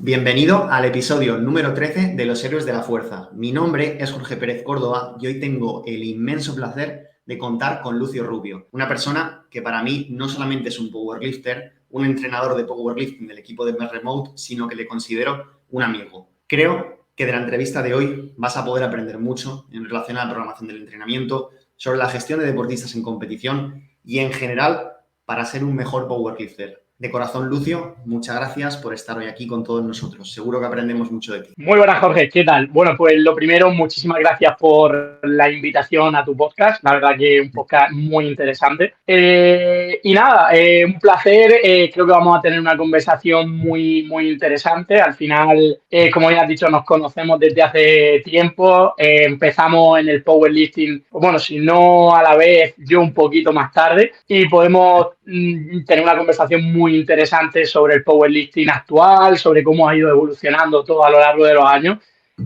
Bienvenido al episodio número 13 de Los Héroes de la Fuerza. Mi nombre es Jorge Pérez Córdoba y hoy tengo el inmenso placer de contar con Lucio Rubio, una persona que para mí no solamente es un powerlifter, un entrenador de powerlifting del equipo de Remote, sino que le considero un amigo. Creo que de la entrevista de hoy vas a poder aprender mucho en relación a la programación del entrenamiento, sobre la gestión de deportistas en competición y en general para ser un mejor powerlifter. De corazón, Lucio, muchas gracias por estar hoy aquí con todos nosotros. Seguro que aprendemos mucho de ti. Muy buenas, Jorge. ¿Qué tal? Bueno, pues lo primero, muchísimas gracias por la invitación a tu podcast. La verdad que es un podcast muy interesante. Y nada, un placer. Creo que vamos a tener una conversación muy interesante. Al final, como ya has dicho, nos conocemos desde hace tiempo. Empezamos en el powerlifting, bueno, si no a la vez, yo un poquito más tarde. Y podemos tener una conversación muy interesante sobre el powerlifting actual, sobre cómo ha ido evolucionando todo a lo largo de los años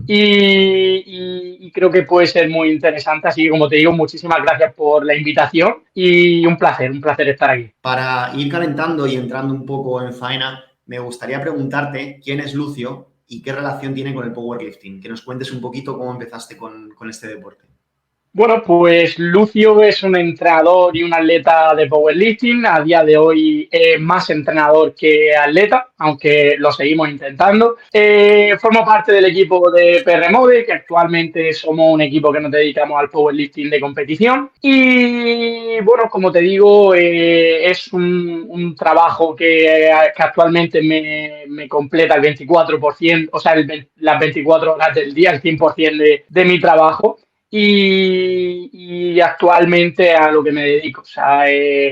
y creo que puede ser muy interesante. Así que, como te digo, muchísimas gracias por la invitación y un placer estar aquí. Para ir calentando y entrando un poco en faena, me gustaría preguntarte quién es Lucio y qué relación tiene con el powerlifting. Que nos cuentes un poquito cómo empezaste con este deporte. Bueno, pues Lucio es un entrenador y un atleta de powerlifting. A día de hoy es más entrenador que atleta, aunque lo seguimos intentando. Formo parte del equipo de PRMode, que actualmente somos un equipo que nos dedicamos al powerlifting de competición. Y bueno, como te digo, es un trabajo que actualmente me completa el 24%, o sea, las 24 horas del día, el 100% de mi trabajo. Y actualmente a lo que me dedico. O sea,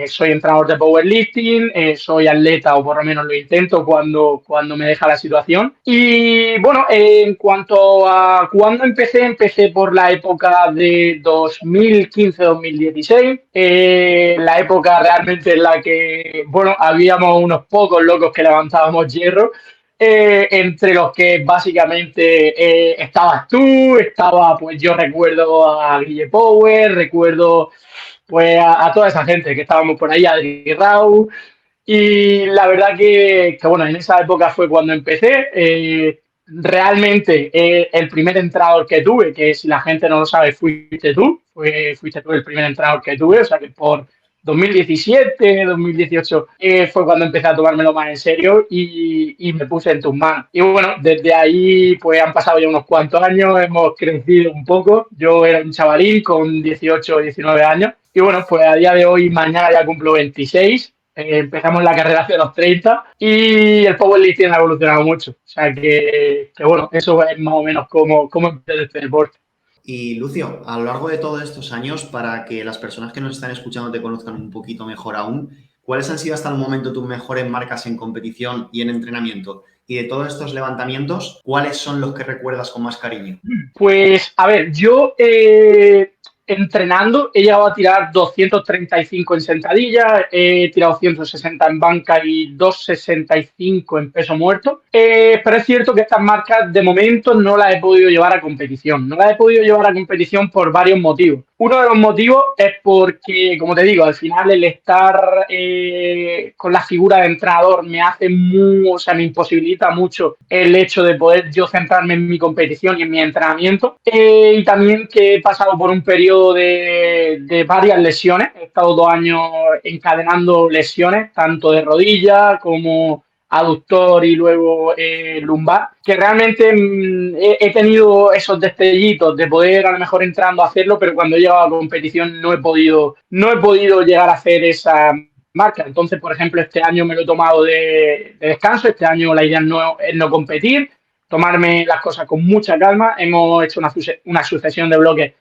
soy entrenador de powerlifting, soy atleta, o por lo menos lo intento cuando me deja la situación. Y bueno, en cuanto a cuándo empecé por la época de 2015-2016, la época realmente en la que, bueno, habíamos unos pocos locos que levantábamos hierro. Entre los que básicamente estabas tú, pues yo recuerdo a Guille Power, recuerdo pues a toda esa gente que estábamos por ahí, Adri Rau, y la verdad que bueno, en esa época fue cuando empecé. Realmente el primer entrenador que tuve, que si la gente no lo sabe, fuiste tú el primer entrenador que tuve, o sea que por 2017, 2018 fue cuando empecé a tomármelo más en serio y me puse en tus manos. Y bueno, desde ahí pues han pasado ya unos cuantos años, hemos crecido un poco. Yo era un chavalín con 18 o 19 años y bueno, pues a día de hoy, mañana ya cumplo 26. Empezamos la carrera hacia los 30 y el powerlifting ha evolucionado mucho. O sea que bueno, eso es más o menos cómo empecé este deporte. Y Lucio, a lo largo de todos estos años, para que las personas que nos están escuchando te conozcan un poquito mejor aún, ¿cuáles han sido hasta el momento tus mejores marcas en competición y en entrenamiento? Y de todos estos levantamientos, ¿cuáles son los que recuerdas con más cariño? Pues a ver, yo entrenando he llegado a tirar 235 en sentadilla, he tirado 160 en banca y 265 en peso muerto. Pero es cierto que estas marcas de momento no las he podido llevar a competición. No las he podido llevar a competición por varios motivos. Uno de los motivos es porque, como te digo, al final el estar con la figura de entrenador o sea, me imposibilita mucho el hecho de poder yo centrarme en mi competición y en mi entrenamiento. Y también que he pasado por un periodo de varias lesiones. He estado 2 años encadenando lesiones, tanto de rodilla como aductor y luego lumbar, que realmente he tenido esos destellitos de poder a lo mejor entrando a hacerlo, pero cuando he llegado a competición no he podido llegar a hacer esa marca. Entonces, por ejemplo, este año me lo he tomado de descanso. Este año la idea es no competir, tomarme las cosas con mucha calma. Hemos hecho una sucesión de bloques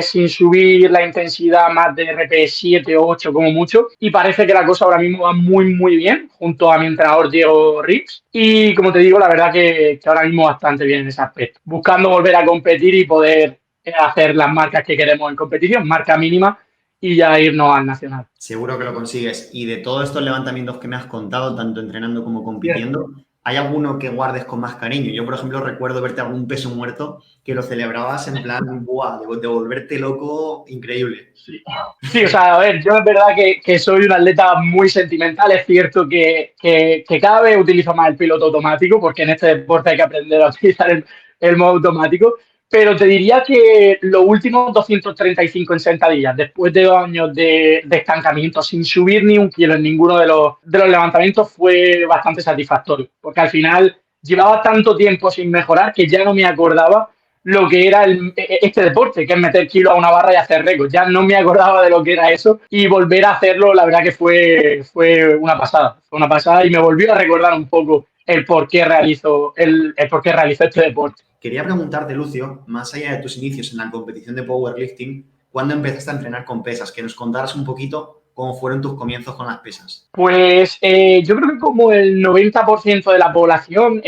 sin subir la intensidad más de RP 7 o 8 como mucho, y parece que la cosa ahora mismo va muy bien junto a mi entrenador Diego Rix, y como te digo, la verdad que ahora mismo bastante bien en ese aspecto, buscando volver a competir y poder hacer las marcas que queremos en competición, marca mínima, y ya irnos al nacional. Seguro que lo consigues. Y de todos estos levantamientos que me has contado, tanto entrenando como compitiendo, ¿hay alguno que guardes con más cariño? Yo, por ejemplo, recuerdo verte algún peso muerto que lo celebrabas en plan, ¡buah! De volverte loco, increíble. Sí. Sí, o sea, a ver, yo es verdad que soy un atleta muy sentimental. Es cierto que cada vez utilizo más el piloto automático, porque en este deporte hay que aprender a utilizar el modo automático. Pero te diría que los últimos 235 en sentadillas, después de 2 años de estancamiento, sin subir ni un kilo en ninguno de los levantamientos, fue bastante satisfactorio. Porque al final llevaba tanto tiempo sin mejorar que ya no me acordaba lo que era este deporte, que es meter kilos a una barra y hacer récords. Ya no me acordaba de lo que era eso y volver a hacerlo, la verdad que fue una pasada. Fue una pasada y me volvió a recordar un poco el por qué realizo este deporte. Quería preguntarte, Lucio, más allá de tus inicios en la competición de powerlifting, ¿cuándo empezaste a entrenar con pesas? Que nos contaras un poquito cómo fueron tus comienzos con las pesas. Pues yo creo que como el 90% de la población,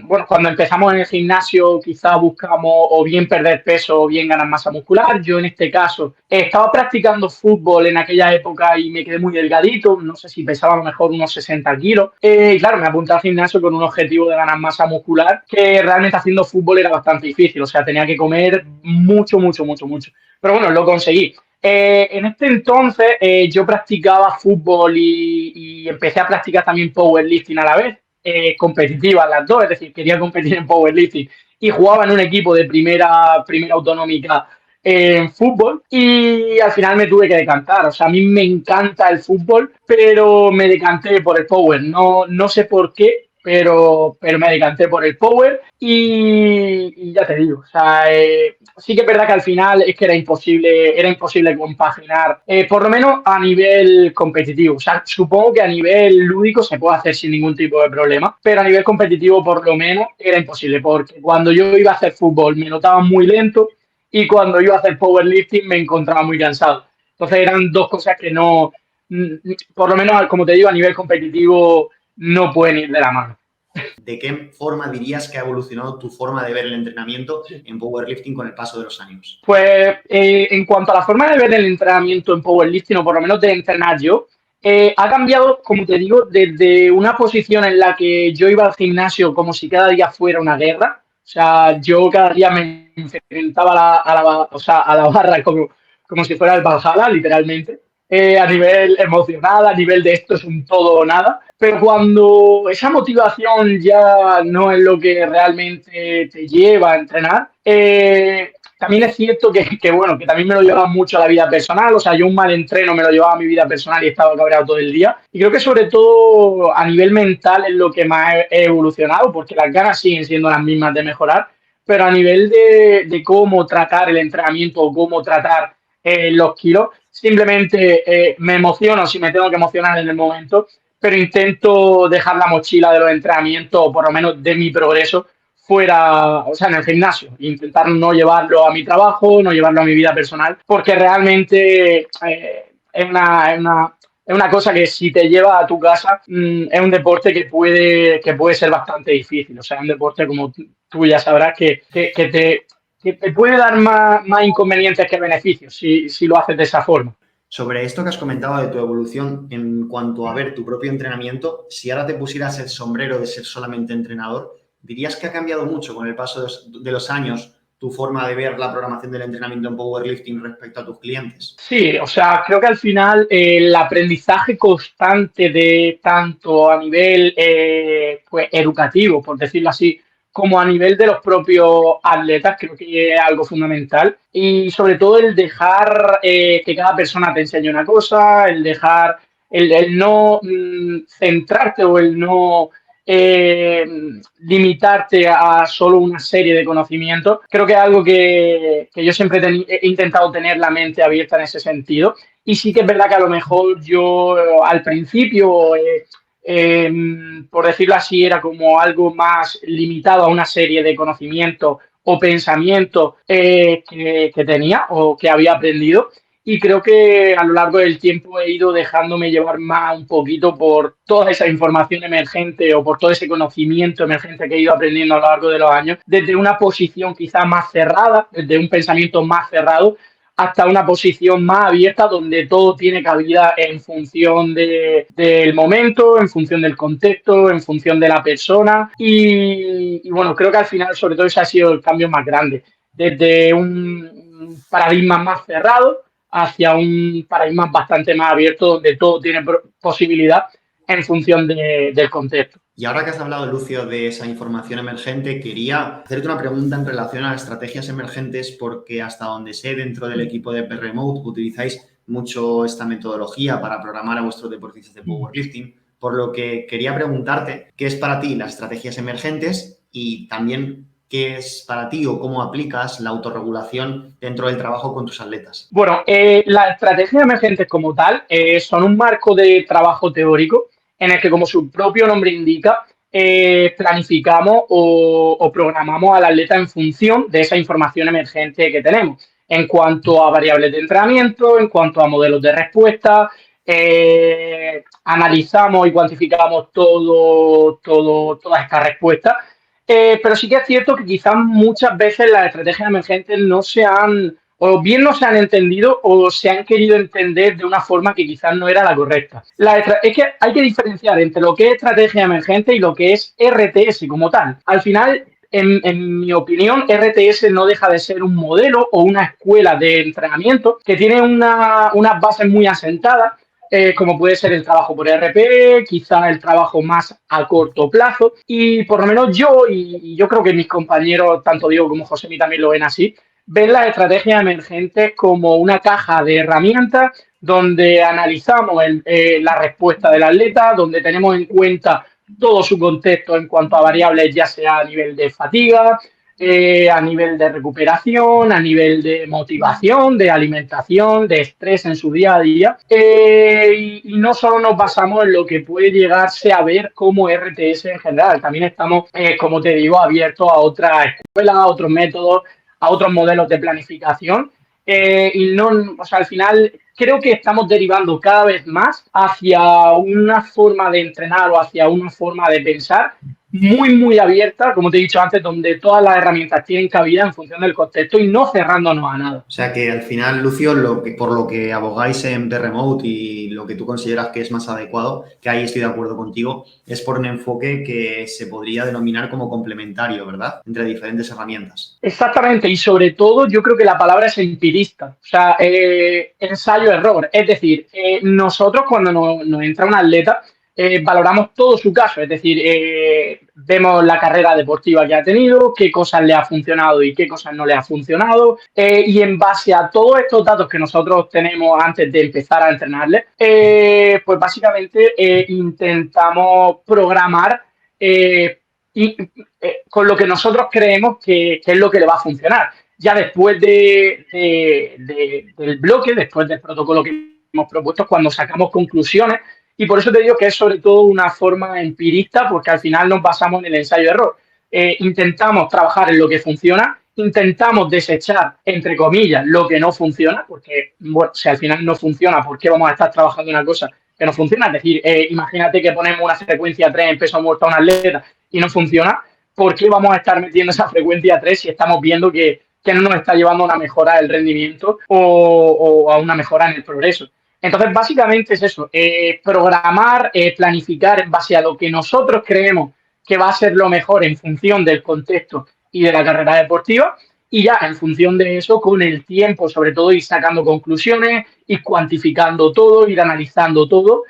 bueno, cuando empezamos en el gimnasio quizá buscamos o bien perder peso o bien ganar masa muscular. Yo en este caso estaba practicando fútbol en aquella época y me quedé muy delgadito, no sé si pesaba a lo mejor unos 60 kilos. Y claro, me apunté al gimnasio con un objetivo de ganar masa muscular que realmente haciendo fútbol era bastante difícil, o sea, tenía que comer mucho, mucho, mucho, mucho. Pero bueno, lo conseguí. En este entonces yo practicaba fútbol y empecé a practicar también powerlifting a la vez, competitivas las dos, es decir, quería competir en powerlifting y jugaba en un equipo de primera autonómica en fútbol y al final me tuve que decantar. O sea, a mí me encanta el fútbol, pero me decanté por el power. No, no sé por qué, pero me decanté por el power y ya te digo, o sea, sí que es verdad que al final es que era imposible compaginar, por lo menos a nivel competitivo. O sea, supongo que a nivel lúdico se puede hacer sin ningún tipo de problema, pero a nivel competitivo por lo menos era imposible, porque cuando yo iba a hacer fútbol me notaba muy lento y cuando iba a hacer powerlifting me encontraba muy cansado. Entonces eran dos cosas que no, por lo menos como te digo, a nivel competitivo no pueden ir de la mano. ¿De qué forma dirías que ha evolucionado tu forma de ver el entrenamiento en powerlifting con el paso de los años? Pues en cuanto a la forma de ver el entrenamiento en powerlifting, o por lo menos de entrenar yo, ha cambiado, como te digo, desde una posición en la que yo iba al gimnasio como si cada día fuera una guerra. O sea, yo cada día me enfrentaba a la barra como si fuera el Valhalla, literalmente. A nivel emocional, a nivel de esto es un todo o nada. Pero cuando esa motivación ya no es lo que realmente te lleva a entrenar, también es cierto bueno, que también me lo llevaba mucho a la vida personal. O sea, yo un mal entreno me lo llevaba a mi vida personal y estaba cabreado todo el día. Y creo que sobre todo a nivel mental es lo que más he evolucionado, porque las ganas siguen siendo las mismas de mejorar, pero a nivel de cómo tratar el entrenamiento o cómo tratar los kilos, simplemente me emociono si me tengo que emocionar en el momento, pero intento dejar la mochila de los entrenamientos, o por lo menos de mi progreso, fuera, o sea, en el gimnasio. Intentar no llevarlo a mi trabajo, no llevarlo a mi vida personal, porque realmente es una cosa que si te lleva a tu casa, es un deporte que puede ser bastante difícil. O sea, es un deporte, como tú ya sabrás, que te puede dar más inconvenientes que beneficios si lo haces de esa forma. Sobre esto que has comentado de tu evolución en cuanto a ver tu propio entrenamiento, si ahora te pusieras el sombrero de ser solamente entrenador, ¿dirías que ha cambiado mucho con el paso de los años tu forma de ver la programación del entrenamiento en powerlifting respecto a tus clientes? Sí, o sea, creo que al final el aprendizaje constante de tanto a nivel pues, educativo, por decirlo así, como a nivel de los propios atletas, creo que es algo fundamental. Y sobre todo el dejar que cada persona te enseñe una cosa, el no centrarte o el no eh, limitarte a solo una serie de conocimientos. Creo que es algo que yo siempre he intentado tener la mente abierta en ese sentido. Y sí que es verdad que a lo mejor yo al principio, por decirlo así, era como algo más limitado a una serie de conocimientos o pensamientos que tenía o que había aprendido. Y creo que a lo largo del tiempo he ido dejándome llevar más un poquito por toda esa información emergente o por todo ese conocimiento emergente que he ido aprendiendo a lo largo de los años, desde una posición quizá más cerrada, desde un pensamiento más cerrado, hasta una posición más abierta donde todo tiene cabida en función del momento, en función del contexto, en función de la persona. Y bueno, creo que al final, sobre todo, ese ha sido el cambio más grande. Desde un paradigma más cerrado hacia un paradigma bastante más abierto donde todo tiene posibilidad en función del contexto. Y ahora que has hablado, Lucio, de esa información emergente, quería hacerte una pregunta en relación a las estrategias emergentes, porque hasta donde sé, dentro del equipo de P-Remote utilizáis mucho esta metodología para programar a vuestros deportistas de powerlifting, por lo que quería preguntarte qué es para ti las estrategias emergentes y también qué es para ti o cómo aplicas la autorregulación dentro del trabajo con tus atletas. Bueno, las estrategias emergentes como tal son un marco de trabajo teórico en el que, como su propio nombre indica, planificamos o programamos al atleta en función de esa información emergente que tenemos, en cuanto a variables de entrenamiento, en cuanto a modelos de respuesta. Analizamos y cuantificamos todas estas respuestas. Pero sí que es cierto que quizás muchas veces las estrategias emergentes o bien no se han entendido o se han querido entender de una forma que quizás no era la correcta. Es que hay que diferenciar entre lo que es estrategia emergente y lo que es RTS como tal. Al final, en mi opinión, RTS no deja de ser un modelo o una escuela de entrenamiento que tiene unas bases muy asentadas, como puede ser el trabajo por RP, quizá el trabajo más a corto plazo. Y por lo menos yo creo que mis compañeros, tanto Diego como José, también lo ven así, ven las estrategias emergentes como una caja de herramientas donde analizamos la respuesta del atleta, donde tenemos en cuenta todo su contexto en cuanto a variables, ya sea a nivel de fatiga, a nivel de recuperación, a nivel de motivación, de alimentación, de estrés en su día a día. Y no solo nos basamos en lo que puede llegarse a ver como RTS en general, también estamos, como te digo, abiertos a otras escuelas, a otros métodos, a otros modelos de planificación. Y no, o sea, al final creo que estamos derivando cada vez más hacia una forma de entrenar o hacia una forma de pensar muy abierta, como te he dicho antes, donde todas las herramientas tienen cabida en función del contexto y no cerrándonos a nada. O sea que al final, Lucio, por lo que abogáis en P-Remote y lo que tú consideras que es más adecuado, que ahí estoy de acuerdo contigo, es por un enfoque que se podría denominar como complementario, ¿verdad? Entre diferentes herramientas. Exactamente, y sobre todo yo creo que la palabra es empirista, o sea, ensayo-error. Es decir, nosotros cuando nos entra un atleta, valoramos todo su caso, es decir, vemos la carrera deportiva que ha tenido, qué cosas le ha funcionado y qué cosas no le ha funcionado, y en base a todos estos datos que nosotros tenemos antes de empezar a entrenarle, pues básicamente intentamos programar con lo que nosotros creemos que es lo que le va a funcionar. Ya después del bloque, después del protocolo que hemos propuesto, cuando sacamos conclusiones. Y por eso te digo que es sobre todo una forma empirista, porque al final nos basamos en el ensayo-error. Intentamos trabajar en lo que funciona, intentamos desechar, entre comillas, lo que no funciona, porque, bueno, si al final no funciona, ¿por qué vamos a estar trabajando una cosa que no funciona? Es decir, imagínate que ponemos una frecuencia 3 en peso muerto a un atleta y no funciona, ¿por qué vamos a estar metiendo esa frecuencia 3 si estamos viendo que no nos está llevando a una mejora del rendimiento o a una mejora en el progreso? Entonces, básicamente es eso, programar, planificar en base a lo que nosotros creemos que va a ser lo mejor en función del contexto y de la carrera deportiva, y ya en función de eso, con el tiempo, sobre todo, ir sacando conclusiones, ir cuantificando todo, ir analizando todo,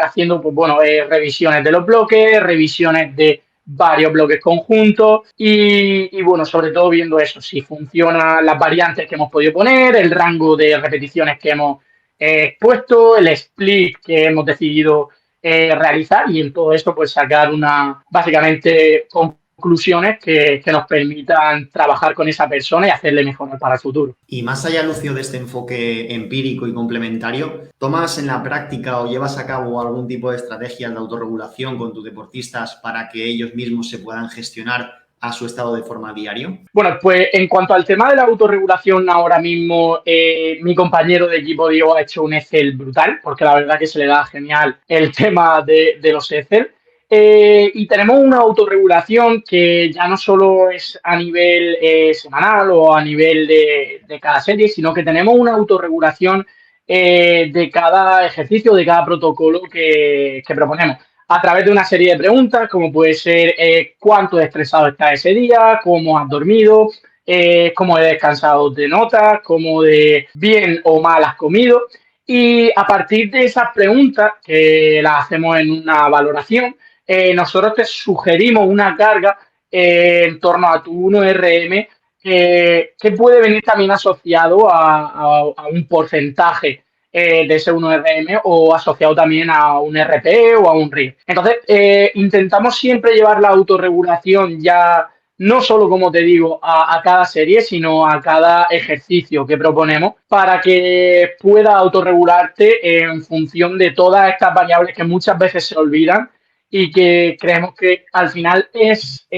haciendo, pues bueno, revisiones de los bloques, revisiones de varios bloques conjuntos y bueno, sobre todo viendo eso, si funcionan las variantes que hemos podido poner, el rango de repeticiones que hemos expuesto, el split que hemos decidido realizar, y en todo esto pues sacar básicamente conclusiones que nos permitan trabajar con esa persona y hacerle mejorar para el futuro. Y más allá, Lucio, de este enfoque empírico y complementario, ¿tomas en la práctica o llevas a cabo algún tipo de estrategias de autorregulación con tus deportistas para que ellos mismos se puedan gestionar a su estado de forma diario? Bueno, pues en cuanto al tema de la autorregulación, ahora mismo mi compañero de equipo Diego ha hecho un Excel brutal, porque la verdad que se le da genial el tema de los Excel. Y tenemos una autorregulación que ya no solo es a nivel semanal o a nivel de cada serie, sino que tenemos una autorregulación de cada ejercicio, de cada protocolo que proponemos, a través de una serie de preguntas, como puede ser cuánto estresado estás ese día, cómo has dormido, cómo de descansado te notas, cómo de bien o mal has comido. Y a partir de esas preguntas, que las hacemos en una valoración, nosotros te sugerimos una carga en torno a tu 1RM que puede venir también asociado a un porcentaje de ese 1RM o asociado también a un RP o a un RIR. Entonces, intentamos siempre llevar la autorregulación ya no solo, como te digo, a cada serie, sino a cada ejercicio que proponemos para que pueda autorregularte en función de todas estas variables que muchas veces se olvidan y que creemos que al final es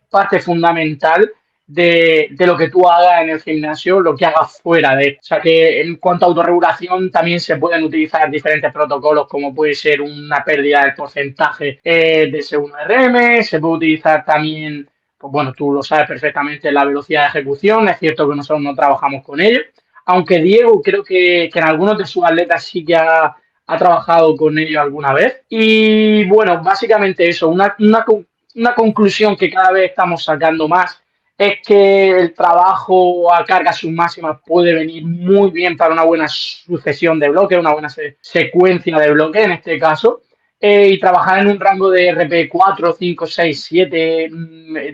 parte fundamental de lo que tú hagas en el gimnasio, lo que hagas fuera de él. O sea que en cuanto a autorregulación también se pueden utilizar diferentes protocolos como puede ser una pérdida del porcentaje de ese 1RM, se puede utilizar también, pues bueno, tú lo sabes perfectamente, la velocidad de ejecución. Es cierto que nosotros no trabajamos con ello, aunque Diego creo que en algunos de sus atletas sí que ha trabajado con ello alguna vez. Y bueno, básicamente eso, una conclusión que cada vez estamos sacando más es que el trabajo a carga submáxima puede venir muy bien para una buena sucesión de bloques, una buena secuencia de bloques en este caso, y trabajar en un rango de RP 4, 5, 6, 7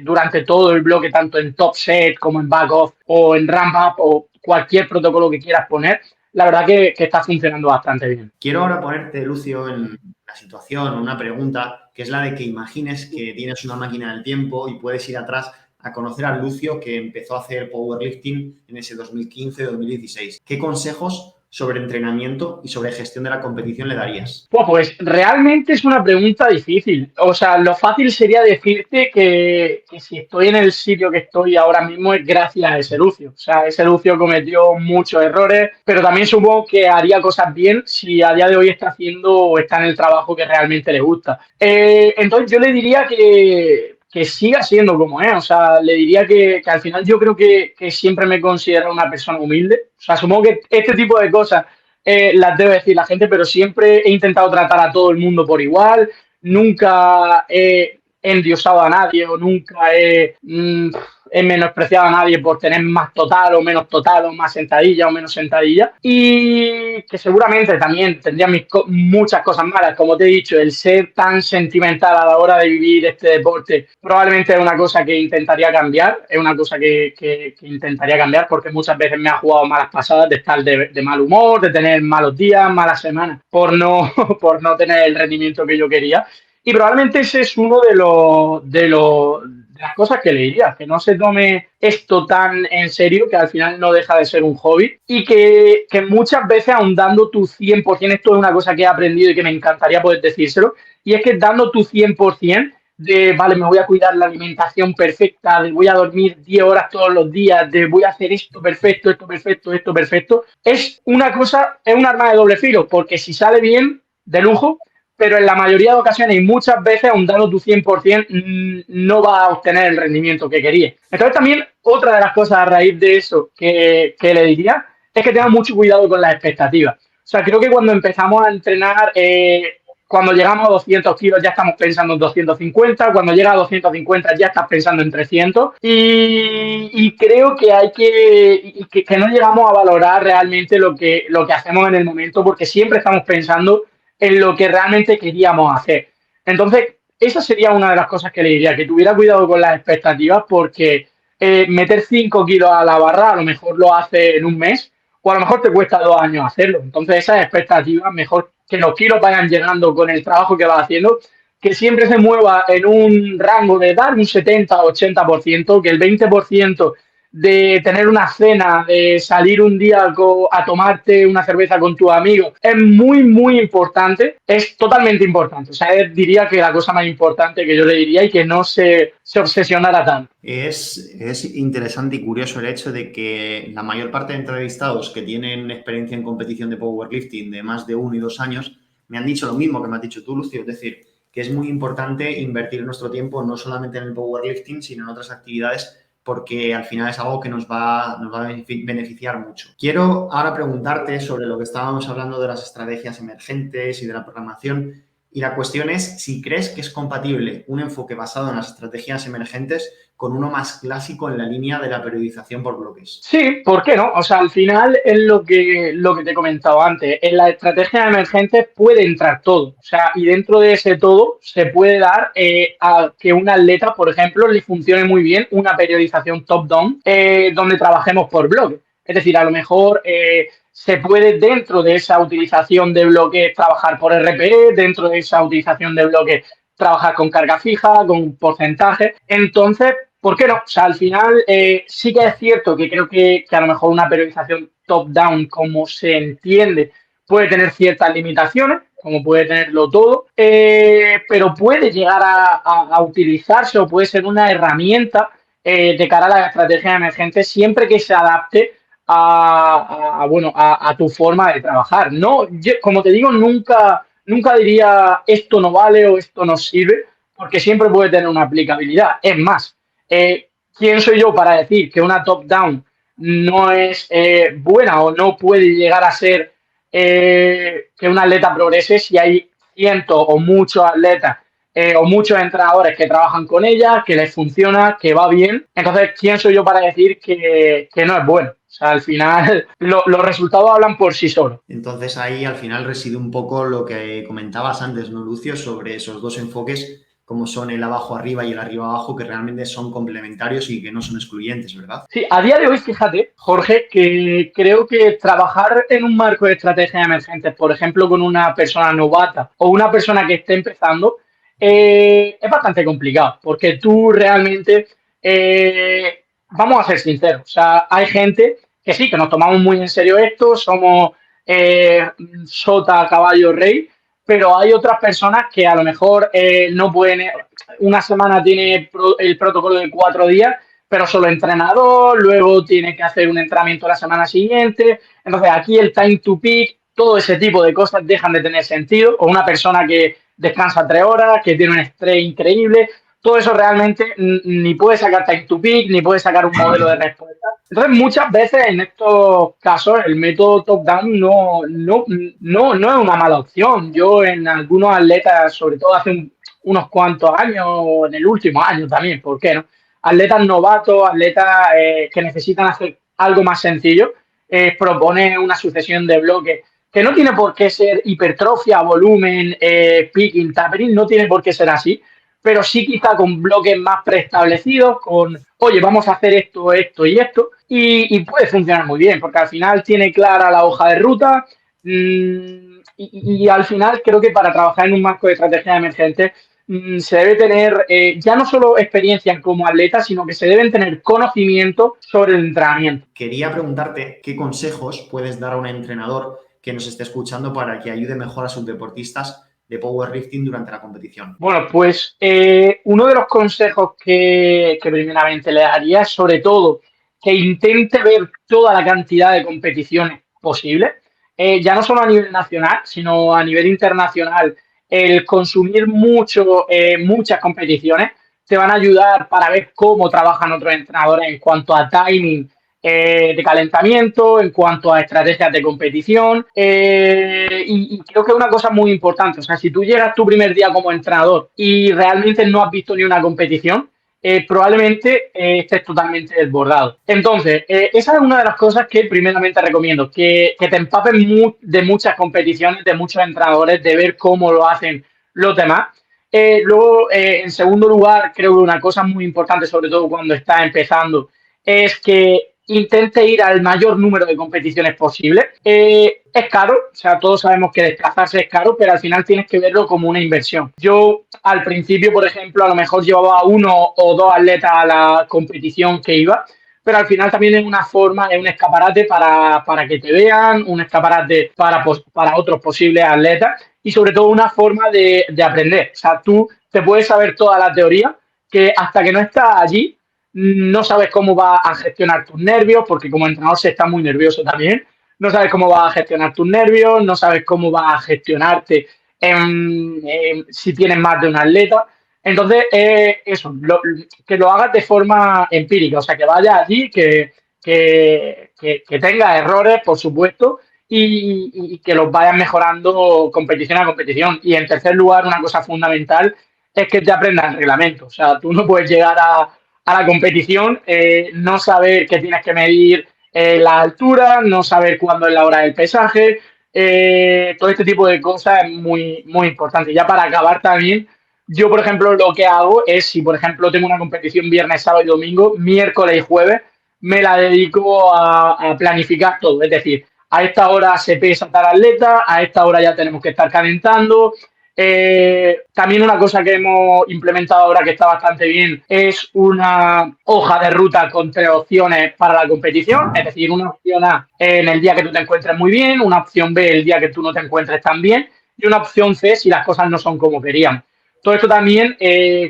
durante todo el bloque, tanto en top set como en back off o en ramp up o cualquier protocolo que quieras poner, la verdad que está funcionando bastante bien. Quiero ahora ponerte, Lucio, en la situación, una pregunta, que es la de que imagines que tienes una máquina del tiempo y puedes ir atrás a conocer a Lucio, que empezó a hacer powerlifting en ese 2015-2016. ¿Qué consejos sobre entrenamiento y sobre gestión de la competición le darías? Pues realmente es una pregunta difícil. O sea, lo fácil sería decirte que si estoy en el sitio que estoy ahora mismo es gracias a ese Lucio. O sea, ese Lucio cometió muchos errores, pero también supongo que haría cosas bien si a día de hoy está haciendo o está en el trabajo que realmente le gusta. Entonces yo le diría que siga siendo como es. O sea, le diría que al final yo creo que siempre me considero una persona humilde. O sea, supongo que este tipo de cosas las debe decir la gente, pero siempre he intentado tratar a todo el mundo por igual, nunca he endiosado a nadie o nunca he menospreciado a nadie por tener más total o menos total o más sentadilla o menos sentadilla, y que seguramente también tendría muchas cosas malas, como te he dicho, el ser tan sentimental a la hora de vivir este deporte probablemente es una cosa que intentaría cambiar, es una cosa que intentaría cambiar porque muchas veces me ha jugado malas pasadas de estar de mal humor, de tener malos días, malas semanas, por no tener el rendimiento que yo quería. Y probablemente ese es uno de las cosas que le diría, que no se tome esto tan en serio, que al final no deja de ser un hobby y que muchas veces aun dando tu 100%, esto es una cosa que he aprendido y que me encantaría poder decírselo, y es que dando tu 100%, de, vale, me voy a cuidar la alimentación perfecta, de voy a dormir 10 horas todos los días, de voy a hacer esto perfecto, esto perfecto, esto perfecto, es una cosa, es un arma de doble filo, porque si sale bien, de lujo, pero en la mayoría de ocasiones y muchas veces, aun dando tu 100%, no va a obtener el rendimiento que quería. Entonces también otra de las cosas a raíz de eso que le diría es que tenga mucho cuidado con las expectativas. O sea, creo que cuando empezamos a entrenar, cuando llegamos a 200 kilos ya estamos pensando en 250, cuando llega a 250 ya estás pensando en 300 y creo que hay que no llegamos a valorar realmente lo que hacemos en el momento porque siempre estamos pensando en lo que realmente queríamos hacer. Entonces, esa sería una de las cosas que le diría, que tuviera cuidado con las expectativas porque meter 5 kilos a la barra a lo mejor lo hace en un mes o a lo mejor te cuesta 2 años hacerlo. Entonces, esas expectativas, mejor que los kilos vayan llegando con el trabajo que vas haciendo, que siempre se mueva en un rango de dar un 70-80%, que el 20% de tener una cena, de salir un día a tomarte una cerveza con tus amigos, es muy, muy importante, es totalmente importante. O sea, diría que la cosa más importante que yo le diría y que no se obsesionara tanto. Es interesante y curioso el hecho de que la mayor parte de entrevistados que tienen experiencia en competición de powerlifting de más de 1 y 2 años me han dicho lo mismo que me has dicho tú, Lucio. Es decir, que es muy importante invertir nuestro tiempo no solamente en el powerlifting, sino en otras actividades, porque al final es algo que nos va a beneficiar mucho. Quiero ahora preguntarte sobre lo que estábamos hablando de las estrategias emergentes y de la programación. Y la cuestión es si crees que es compatible un enfoque basado en las estrategias emergentes con uno más clásico en la línea de la periodización por bloques. Sí, ¿por qué no? O sea, al final es lo que te he comentado antes. En las estrategias emergentes puede entrar todo. O sea, y dentro de ese todo se puede dar a que un atleta, por ejemplo, le funcione muy bien una periodización top-down donde trabajemos por bloques. Es decir, a lo mejor se puede dentro de esa utilización de bloques trabajar por RPE, dentro de esa utilización de bloques trabajar con carga fija, con porcentaje. Entonces, ¿por qué no? O sea, al final sí que es cierto que creo que a lo mejor una periodización top-down, como se entiende, puede tener ciertas limitaciones, como puede tenerlo todo, pero puede llegar a utilizarse o puede ser una herramienta de cara a las estrategias emergentes siempre que se adapte bueno, a tu forma de trabajar. No, yo, como te digo, nunca diría esto no vale o esto no sirve, porque siempre puede tener una aplicabilidad. Es más, ¿quién soy yo para decir que una top-down no es buena o no puede llegar a ser que un atleta progrese si hay cientos o muchos atletas o muchos entrenadores que trabajan con ella, que les funciona, que va bien? Entonces, ¿quién soy yo para decir que no es bueno? O sea, al final los resultados hablan por sí solos. Entonces ahí al final reside un poco lo que comentabas antes, ¿no, Lucio? Sobre esos dos enfoques, como son el abajo arriba y el arriba abajo, que realmente son complementarios y que no son excluyentes, ¿verdad? Sí, a día de hoy, fíjate, Jorge, que creo que trabajar en un marco de estrategias emergentes, por ejemplo, con una persona novata o una persona que esté empezando, es bastante complicado, porque tú realmente, vamos a ser sinceros, o sea, hay gente que sí, que nos tomamos muy en serio esto, somos sota, caballo, rey, pero hay otras personas que a lo mejor no pueden, una semana tiene el protocolo de 4 días, pero solo entrenador, luego tiene que hacer un entrenamiento la semana siguiente. Entonces aquí el time to peak, todo ese tipo de cosas dejan de tener sentido. O una persona que descansa 3 horas, que tiene un estrés increíble, todo eso realmente ni puede sacar time to peak, ni puede sacar un modelo de respuesta. Entonces muchas veces en estos casos el método top-down no es una mala opción. Yo en algunos atletas, sobre todo hace unos cuantos años, o en el último año también, ¿por qué no? Atletas novatos, atletas que necesitan hacer algo más sencillo, propone una sucesión de bloques que no tiene por qué ser hipertrofia, volumen, picking, tapering, no tiene por qué ser así, pero sí quizá con bloques más preestablecidos, con, oye, vamos a hacer esto, esto y esto, y puede funcionar muy bien, porque al final tiene clara la hoja de ruta, y al final creo que para trabajar en un marco de estrategia emergente se debe tener ya no solo experiencia como atleta, sino que se deben tener conocimiento sobre el entrenamiento. Quería preguntarte qué consejos puedes dar a un entrenador que nos esté escuchando para que ayude mejor a sus deportistas de powerlifting durante la competición. Bueno, pues uno de los consejos que primeramente le daría es sobre todo que intente ver toda la cantidad de competiciones posibles, ya no solo a nivel nacional, sino a nivel internacional. El consumir muchas competiciones te van a ayudar para ver cómo trabajan otros entrenadores en cuanto a timing de calentamiento, en cuanto a estrategias de competición. Y creo que es una cosa muy importante. O sea, si tú llegas tu primer día como entrenador y realmente no has visto ni una competición, probablemente estés totalmente desbordado. Entonces, esa es una de las cosas que primeramente recomiendo, que te empapes de muchas competiciones, de muchos entrenadores, de ver cómo lo hacen los demás. Luego, en segundo lugar, creo que una cosa muy importante, sobre todo cuando estás empezando, es que intente ir al mayor número de competiciones posible. Es caro, o sea, todos sabemos que desplazarse es caro, pero al final tienes que verlo como una inversión. Yo al principio, por ejemplo, a lo mejor llevaba 1 o 2 atletas a la competición que iba, pero al final también es una forma, es un escaparate para que te vean, un escaparate para otros posibles atletas y sobre todo una forma de aprender. O sea, tú te puedes saber toda la teoría, que hasta que no estás allí, no sabes cómo vas a gestionar tus nervios, porque como entrenador se está muy nervioso también, no sabes cómo vas a gestionar tus nervios, no sabes cómo vas a gestionarte si tienes más de un atleta. Entonces, eso, que lo hagas de forma empírica, o sea, que vayas allí, que tenga errores, por supuesto, y que los vayas mejorando competición a competición. Y en tercer lugar, una cosa fundamental es que te aprendas el reglamento. O sea, tú no puedes llegar a la competición, no saber que tienes que medir la altura, no saber cuándo es la hora del pesaje, todo este tipo de cosas es muy, muy importante. Ya para acabar también, yo, por ejemplo, lo que hago es, si por ejemplo tengo una competición viernes, sábado y domingo, miércoles y jueves, me la dedico a planificar todo. Es decir, a esta hora se pesa tal atleta, a esta hora ya tenemos que estar calentando. También una cosa que hemos implementado ahora que está bastante bien es una hoja de ruta con 3 opciones para la competición, es decir, una opción A en el día que tú te encuentres muy bien, una opción B el día que tú no te encuentres tan bien y una opción C si las cosas no son como queríamos. Todo esto también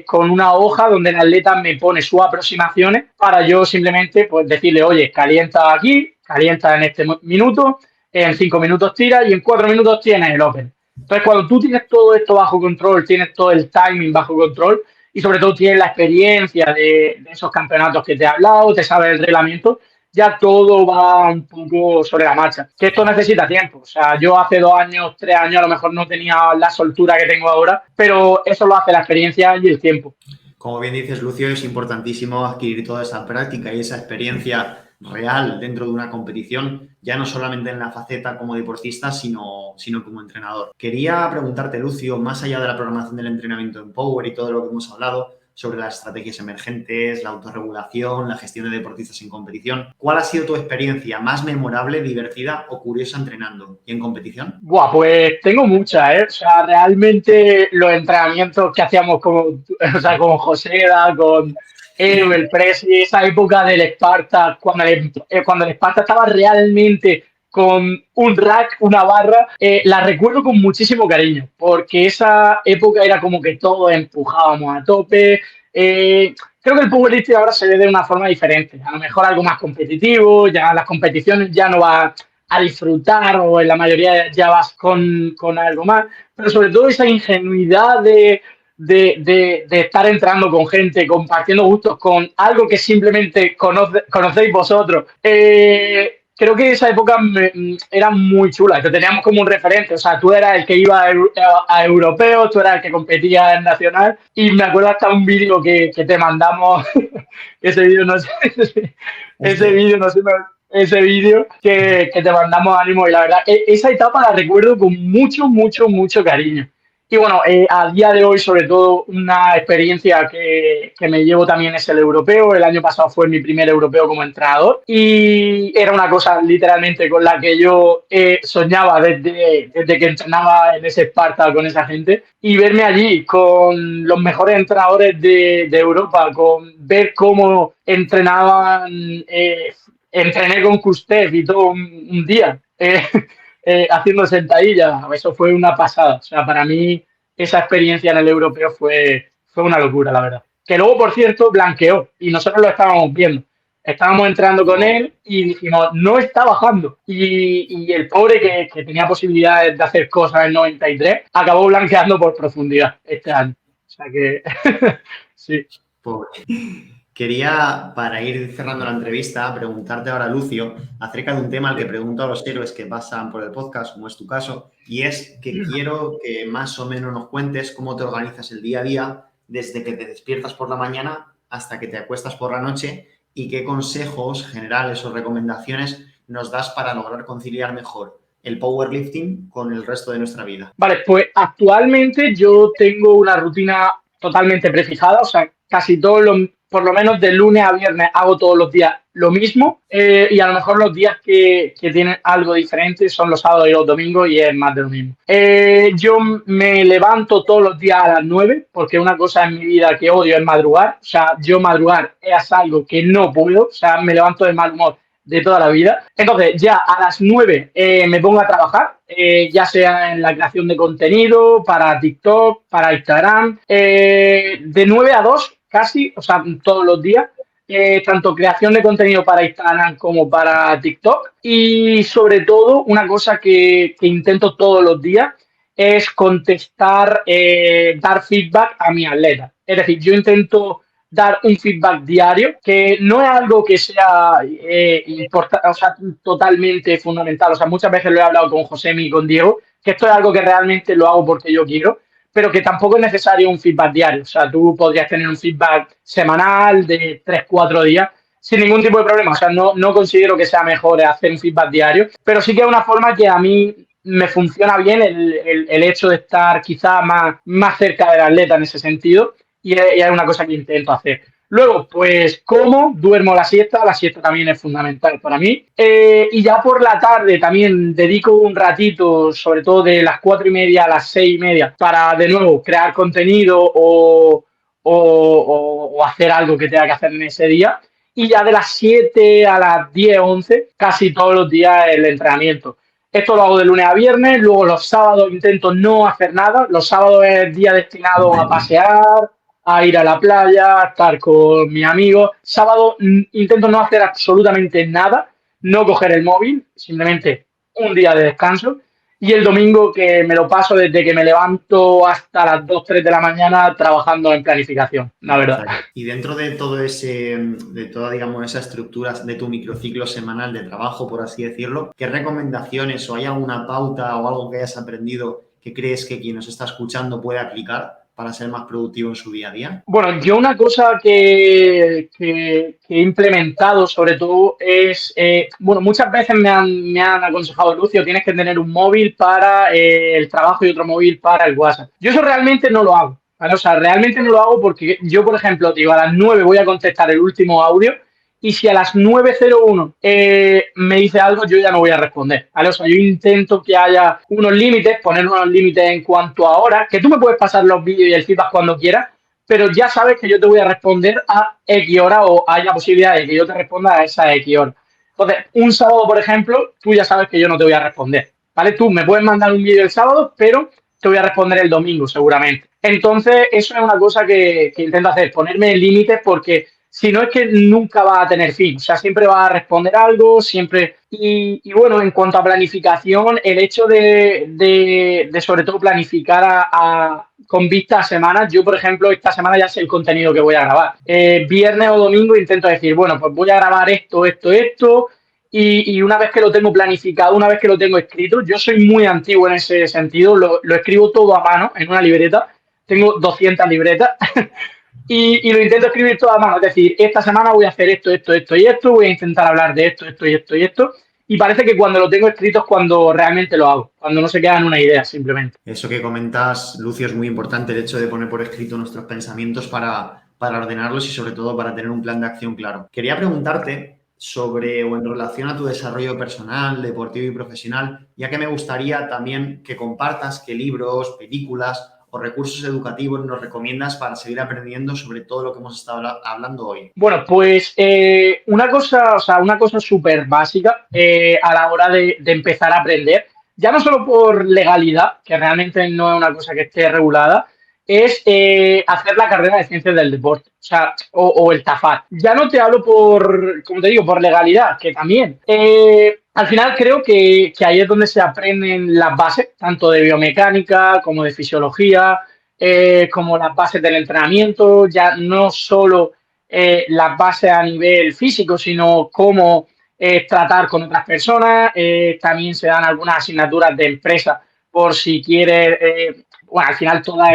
con una hoja donde el atleta me pone sus aproximaciones para yo simplemente pues decirle, oye, calienta aquí, calienta en este minuto, en 5 minutos tira y en 4 minutos tienes el open. Entonces, cuando tú tienes todo esto bajo control, tienes todo el timing bajo control y sobre todo tienes la experiencia de esos campeonatos que te he hablado, te sabes el reglamento, ya todo va un poco sobre la marcha. Que esto necesita tiempo. O sea, yo hace 2 años, 3 años a lo mejor no tenía la soltura que tengo ahora, pero eso lo hace la experiencia y el tiempo. Como bien dices, Lucio, es importantísimo adquirir toda esa práctica y esa experiencia real dentro de una competición, ya no solamente en la faceta como deportista, sino como entrenador. Quería preguntarte, Lucio, más allá de la programación del entrenamiento en Power y todo lo que hemos hablado sobre las estrategias emergentes, la autorregulación, la gestión de deportistas en competición, ¿cuál ha sido tu experiencia más memorable, divertida o curiosa entrenando y en competición? Buah, pues tengo muchas, ¿eh? O sea, realmente los entrenamientos que hacíamos con Joseda, con el Presi, esa época del Esparta, cuando el Esparta estaba realmente con un rack, una barra, la recuerdo con muchísimo cariño, porque esa época era como que todos empujábamos a tope. Creo que el powerlifting ahora se ve de una forma diferente, a lo mejor algo más competitivo, ya las competiciones ya no va a disfrutar o en la mayoría ya vas con algo más, pero sobre todo esa ingenuidad de estar entrando con gente, compartiendo gustos con algo que simplemente conocéis vosotros. Creo que esa época era muy chula, te teníamos como un referente, o sea, tú eras el que iba a europeo, tú eras el que competía en nacional y me acuerdo hasta un vídeo que te mandamos, ese vídeo no sé, ese vídeo no sé, ese vídeo que te mandamos ánimo y la verdad, esa etapa la recuerdo con mucho, mucho, mucho cariño. Y bueno, a día de hoy, sobre todo, una experiencia que me llevo también es el europeo. El año pasado fue mi primer europeo como entrenador y era una cosa literalmente con la que yo soñaba desde que entrenaba en ese Esparta con esa gente y verme allí con los mejores entrenadores de Europa, con ver cómo entrenaban, entrené con Kustev y todo un día. Haciendo sentadillas, eso fue una pasada. O sea, para mí esa experiencia en el europeo fue una locura, la verdad. Que luego, por cierto, blanqueó y nosotros lo estábamos viendo. Estábamos entrando con él y dijimos, no está bajando. Y el pobre que tenía posibilidades de hacer cosas en 93, acabó blanqueando por profundidad este año. O sea que, sí. Pobre. Quería, para ir cerrando la entrevista, preguntarte ahora, Lucio, acerca de un tema al que pregunto a los héroes que pasan por el podcast, como es tu caso, y es que quiero que más o menos nos cuentes cómo te organizas el día a día desde que te despiertas por la mañana hasta que te acuestas por la noche y qué consejos generales o recomendaciones nos das para lograr conciliar mejor el powerlifting con el resto de nuestra vida. Vale, pues actualmente yo tengo una rutina totalmente prefijada, o sea, casi todos los, por lo menos de lunes a viernes hago todos los días lo mismo y a lo mejor los días que tienen algo diferente son los sábados y los domingos y es más de lo mismo. Yo me levanto todos los días a las 9 porque una cosa en mi vida que odio es madrugar, o sea, yo madrugar es algo que no puedo, o sea, me levanto de mal humor de toda la vida. Entonces, ya a las 9 me pongo a trabajar, ya sea en la creación de contenido, para TikTok, para Instagram, de 9 a 2 casi, o sea, todos los días, tanto creación de contenido para Instagram como para TikTok. Y sobre todo, una cosa que intento todos los días es contestar, dar feedback a mi atleta. Es decir, yo intento dar un feedback diario, que no es algo que sea o sea, totalmente fundamental. O sea, muchas veces lo he hablado con Josemi y con Diego, que esto es algo que realmente lo hago porque yo quiero, pero que tampoco es necesario un feedback diario. O sea, tú podrías tener un feedback semanal de 3 4 días sin ningún tipo de problema. O sea, no considero que sea mejor hacer un feedback diario, pero sí que es una forma que a mí me funciona bien el hecho de estar quizá más cerca del atleta en ese sentido y es una cosa que intento hacer. Luego, pues como duermo la siesta también es fundamental para mí. Y ya por la tarde también dedico un ratito, sobre todo de las 4:30 a las 6:30, para de nuevo crear contenido o hacer algo que tenga que hacer en ese día. Y ya de las 7 a las 10 11 casi todos los días el entrenamiento. Esto lo hago de lunes a viernes, luego los sábados intento no hacer nada. Los sábados es día destinado a pasear, a ir a la playa, a estar con mis amigos. Sábado intento no hacer absolutamente nada, no coger el móvil, simplemente un día de descanso. Y el domingo que me lo paso desde que me levanto hasta las 2 3 de la mañana trabajando en planificación, la verdad. Y dentro de todo de toda, digamos, esa estructura de tu microciclo semanal de trabajo, por así decirlo, ¿qué recomendaciones o hay alguna pauta o algo que hayas aprendido que crees que quien nos está escuchando puede aplicar para ser más productivo en su día a día? Bueno, yo una cosa que he implementado sobre todo es, bueno, muchas veces me han aconsejado, Lucio, tienes que tener un móvil para el trabajo y otro móvil para el WhatsApp. Yo eso realmente no lo hago, ¿vale? O sea, realmente no lo hago porque yo, por ejemplo, digo, a las 9 voy a contestar el último audio y si a las 9:01 me dice algo, yo ya no voy a responder, ¿vale? O sea, yo intento que haya unos límites, poner unos límites en cuanto a horas, que tú me puedes pasar los vídeos y el feedback cuando quieras, pero ya sabes que yo te voy a responder a X hora o hay la posibilidad de que yo te responda a esa X hora. Entonces, un sábado, por ejemplo, tú ya sabes que yo no te voy a responder, ¿vale? Tú me puedes mandar un vídeo el sábado, pero te voy a responder el domingo seguramente. Entonces, eso es una cosa que intento hacer, ponerme límites porque si no es que nunca va a tener fin, o sea, siempre va a responder algo, siempre... Y bueno, en cuanto a planificación, el hecho de sobre todo planificar con vista a semanas, yo por ejemplo esta semana ya sé el contenido que voy a grabar. Viernes o domingo intento decir, bueno, pues voy a grabar esto, y una vez que lo tengo planificado, una vez que lo tengo escrito, yo soy muy antiguo en ese sentido, lo escribo todo a mano en una libreta, tengo 200 libretas. Y lo intento escribir todo a mano, es decir, esta semana voy a hacer esto y esto, voy a intentar hablar de esto, y parece que cuando lo tengo escrito es cuando realmente lo hago, cuando no se queda en una idea simplemente. Eso que comentas, Lucio, es muy importante, el hecho de poner por escrito nuestros pensamientos para ordenarlos y sobre todo para tener un plan de acción claro. Quería preguntarte sobre o en relación a tu desarrollo personal, deportivo y profesional, ya que me gustaría también que compartas qué libros, películas o recursos educativos nos recomiendas para seguir aprendiendo sobre todo lo que hemos estado hablando hoy. Bueno, pues una cosa súper básica a la hora de empezar a aprender, ya no solo por legalidad, que realmente no es una cosa que esté regulada, es hacer la carrera de ciencias del deporte, o sea, o el TAFAT. Ya no te hablo como te digo, por legalidad, que también. Al final creo que ahí es donde se aprenden las bases, tanto de biomecánica como de fisiología, como las bases del entrenamiento, ya no solo las bases a nivel físico, sino cómo tratar con otras personas. También se dan algunas asignaturas de empresa por si quieres, bueno, al final todos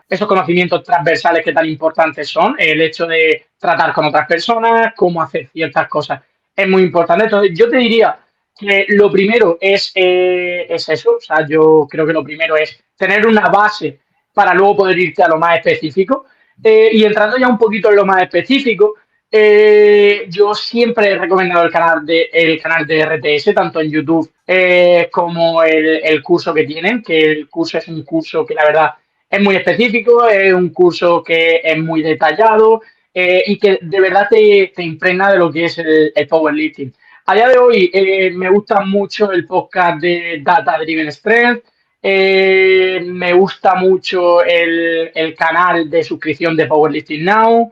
esos conocimientos transversales que tan importantes son, el hecho de tratar con otras personas, cómo hacer ciertas cosas, es muy importante. Entonces, yo te diría que lo primero es eso, o sea, yo creo que lo primero es tener una base para luego poder irte a lo más específico. Y entrando ya un poquito en lo más específico, yo siempre he recomendado el canal de RTS, tanto en YouTube como el curso que tienen, que el curso es un curso que la verdad es muy específico, es un curso que es muy detallado y que de verdad te impregna de lo que es el powerlifting. A día de hoy me gusta mucho el podcast de Data Driven Strength. Me gusta mucho el canal de suscripción de Powerlifting Now.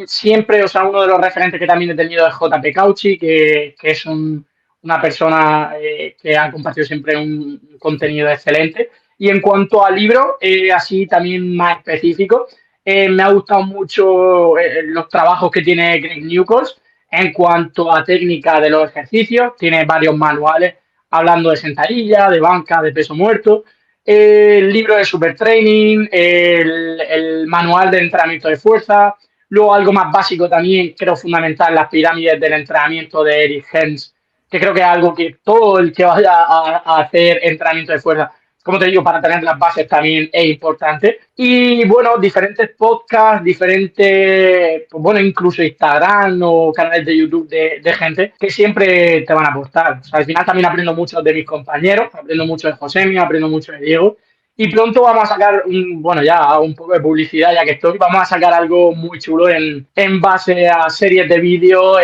Siempre, o sea, uno de los referentes que también he tenido es JP Cauchi, que es un una persona que ha compartido siempre un contenido excelente. Y en cuanto al libro, así también más específico, me ha gustado mucho los trabajos que tiene Greg Nuckols en cuanto a técnica de los ejercicios. Tiene varios manuales hablando de sentadilla, de banca, de peso muerto. El libro de Super Training, el manual de entrenamiento de fuerza. Luego algo más básico también, creo fundamental, las pirámides del entrenamiento de Eric Hens, que creo que es algo que todo el que vaya a hacer entrenamiento de fuerza, como te digo, para tener las bases también es importante. Y bueno, diferentes podcasts, diferentes, pues bueno, incluso Instagram o canales de YouTube de gente que siempre te van a aportar. O sea, al final también aprendo mucho de mis compañeros, aprendo mucho de Josemi, aprendo mucho de Diego. Y pronto vamos a sacar, bueno, ya un poco de publicidad ya que estoy, vamos a sacar algo muy chulo en base a series de vídeo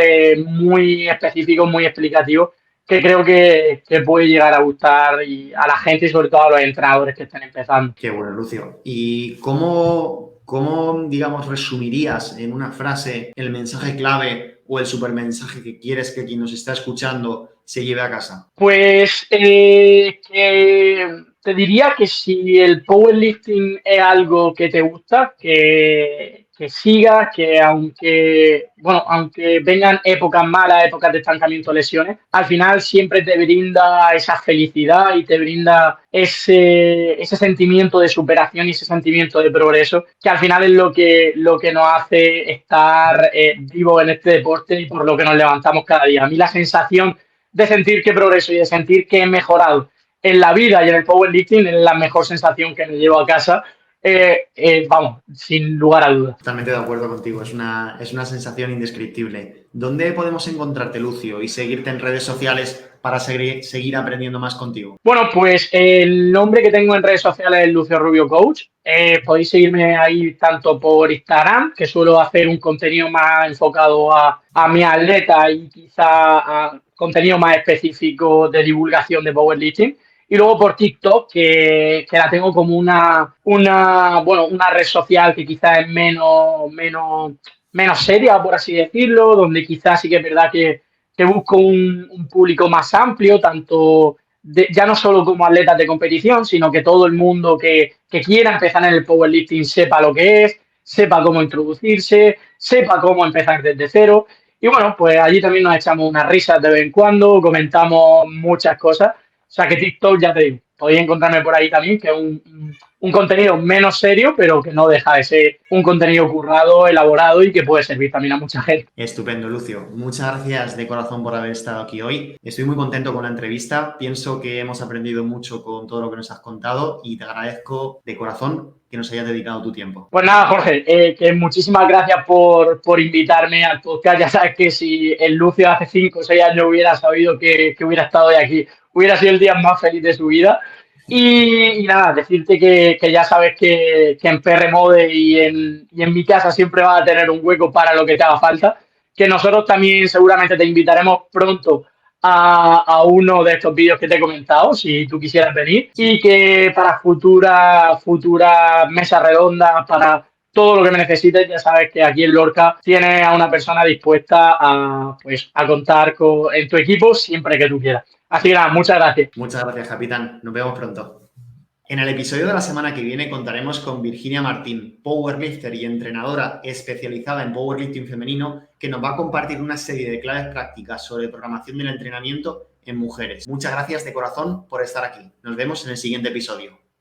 muy específicos, muy explicativos, que creo que puede llegar a gustar a la gente y sobre todo a los entrenadores que estén empezando. Qué bueno, Lucio. ¿Y cómo, digamos, resumirías en una frase el mensaje clave o el supermensaje que quieres que quien nos está escuchando se lleve a casa? Pues que te diría que si el powerlifting es algo que te gusta, que sigas, que aunque vengan épocas malas, épocas de estancamiento, lesiones, al final siempre te brinda esa felicidad y te brinda ese sentimiento de superación y ese sentimiento de progreso, que al final es lo que nos hace estar vivos en este deporte y por lo que nos levantamos cada día. A mí la sensación de sentir que progreso y de sentir que he mejorado en la vida y en el powerlifting es la mejor sensación que me llevo a casa, vamos, sin lugar a dudas. Totalmente de acuerdo contigo, es una sensación indescriptible. ¿Dónde podemos encontrarte, Lucio, y seguirte en redes sociales para seguir aprendiendo más contigo? Bueno, pues el nombre que tengo en redes sociales es Lucio Rubio Coach. Podéis seguirme ahí tanto por Instagram, que suelo hacer un contenido más enfocado a mi atleta y quizá a contenido más específico de divulgación de powerlifting. Y luego por TikTok, que la tengo como una red social que quizás es menos seria, por así decirlo, donde quizás sí que es verdad que busco un público más amplio, tanto ya no solo como atletas de competición, sino que todo el mundo que quiera empezar en el powerlifting sepa lo que es, sepa cómo introducirse, sepa cómo empezar desde cero. Y bueno, pues allí también nos echamos unas risas de vez en cuando, comentamos muchas cosas. O sea que TikTok, ya te digo, podéis encontrarme por ahí también, que es un contenido menos serio, pero que no deja de ser un contenido currado, elaborado y que puede servir también a mucha gente. Estupendo, Lucio. Muchas gracias de corazón por haber estado aquí hoy. Estoy muy contento con la entrevista. Pienso que hemos aprendido mucho con todo lo que nos has contado y te agradezco de corazón que nos hayas dedicado tu tiempo. Pues nada, Jorge, que muchísimas gracias por invitarme al podcast. Ya sabes que si el Lucio hace 5 o 6 años hubiera sabido que hubiera estado hoy aquí, hubiera sido el día más feliz de su vida. Y nada, decirte que ya sabes que en PR Mode y en mi casa siempre vas a tener un hueco para lo que te haga falta. Que nosotros también seguramente te invitaremos pronto a uno de estos vídeos que te he comentado, si tú quisieras venir, y que para futuras mesas redondas, para todo lo que me necesites, ya sabes que aquí en Lorca tienes a una persona dispuesta a contar en tu equipo siempre que tú quieras. Así que nada, muchas gracias. Muchas gracias, capitán. Nos vemos pronto. En el episodio de la semana que viene contaremos con Virginia Martín, powerlifter y entrenadora especializada en powerlifting femenino, que nos va a compartir una serie de claves prácticas sobre programación del entrenamiento en mujeres. Muchas gracias de corazón por estar aquí. Nos vemos en el siguiente episodio.